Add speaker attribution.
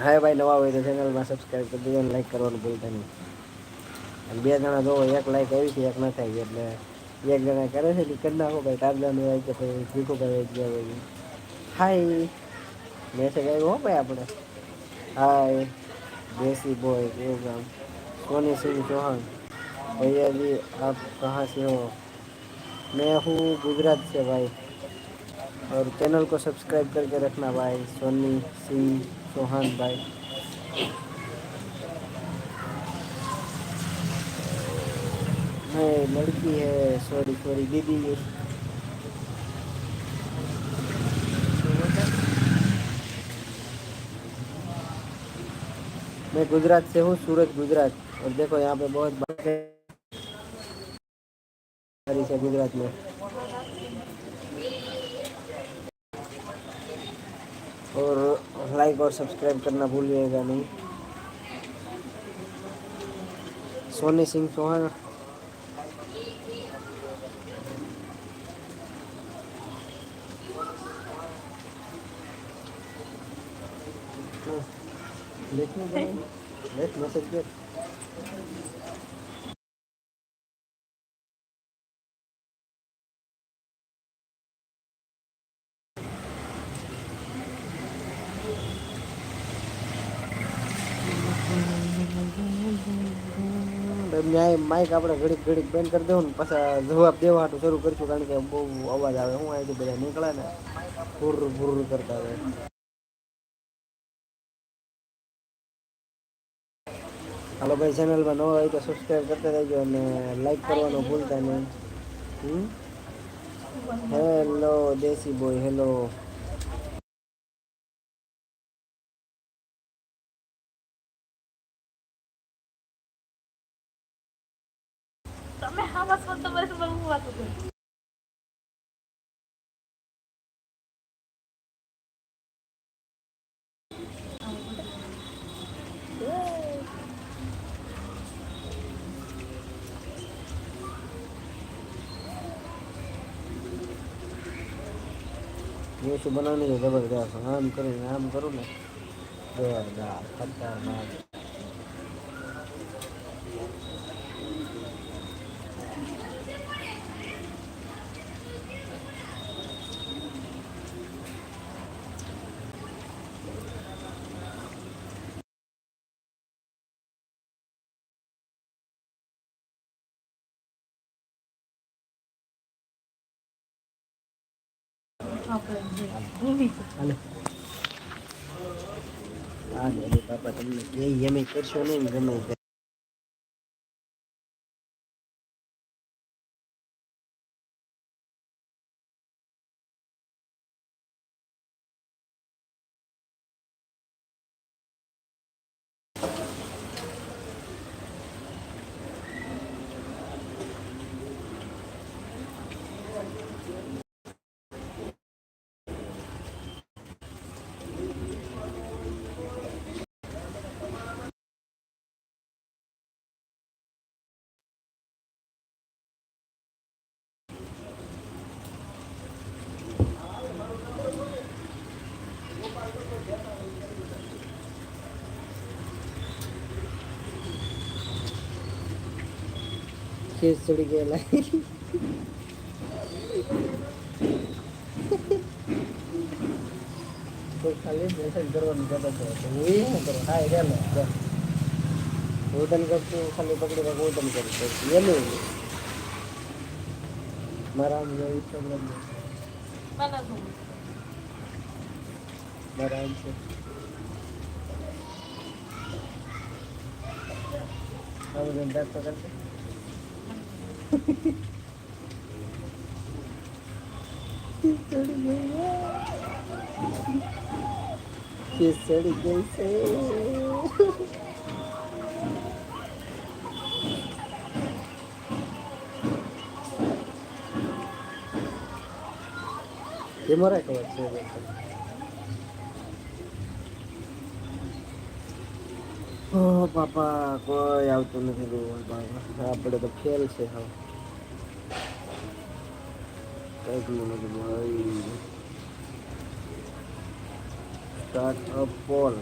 Speaker 1: હા ભાઈ, નવા હોય તો ચેનલમાં સબસ્ક્રાઈબ કરી દેજો અને લાઈક કરવાનું ભૂલતા નહીં. અને બે જણા જોવો, એક લાઈક આવી છે એક ન થાય એટલે એક જણા કરે છે કરી નાખો ભાઈ. કાગદાનું હોય કે ભાઈ ભીખુભાઈ હાય મેસેજ આવ્યો હો ભાઈ આપણે. हाय देसी बॉय प्रोग्राम सोनी सिंह चौहान भैया जी आप कहाँ से हो? मैं हूँ गुजरात से भाई और चैनल को सब्सक्राइब करके रखना भाई सोनी सिंह चौहान भाई. नहीं लड़की है सॉरी सॉरी दीदी. मैं गुजरात से हूँ सूरत गुजरात और देखो यहाँ पे बहुत बारिश है गुजरात में. और लाइक और सब्सक्राइब करना भूलिएगा नहीं. Soni Singh Chauhan late message get. ન્યાય માઇક આપણે ઘડીક ઘડીક બેન કરી દેવું ને પાછા જવાબ દેવા હાટું શરૂ કરીશું કારણ કે બહુ અવાજ આવે. હું અહીંથી બધા નીકળે ને ભૂર ભૂર કરતા હોય. હાલો ભાઈ, ચેનલમાં નવા હોય તો સબસ્ક્રાઈબ કરતા રહેજો અને લાઈક કરવાનું ભૂલતા નહીં. હેલો દેસી બોય હેલો. તમે હા બસ તો બસ બહુ વાત કરી. ये શું બનાવવાની છે જબરદસ્ત. આમ કરું ને જોરદાર ખતરનાક. હાલે હા બાપા તમને કે એમ કરશો નહીં ગમે. કેસ ચડી ગયેલા કોઈ ખાલી મેસેજ કરવાનું કહેતો હતો હું એ શું કરું. હા એ હું તને કરતું ખાલી પકડી હું તને કરું એનું મારા આમ ઇન્સ્ટાગ્રામ મારા આમ છે આ બધું દાંત પકડશે. ચડી ગઈ છે. એ મારા ખબર છે. ઓ બાપા કોઈ આવતું નથી. આપણે તો ફેલ છે. હા કઈક નથી ભાઈ. Start a pole.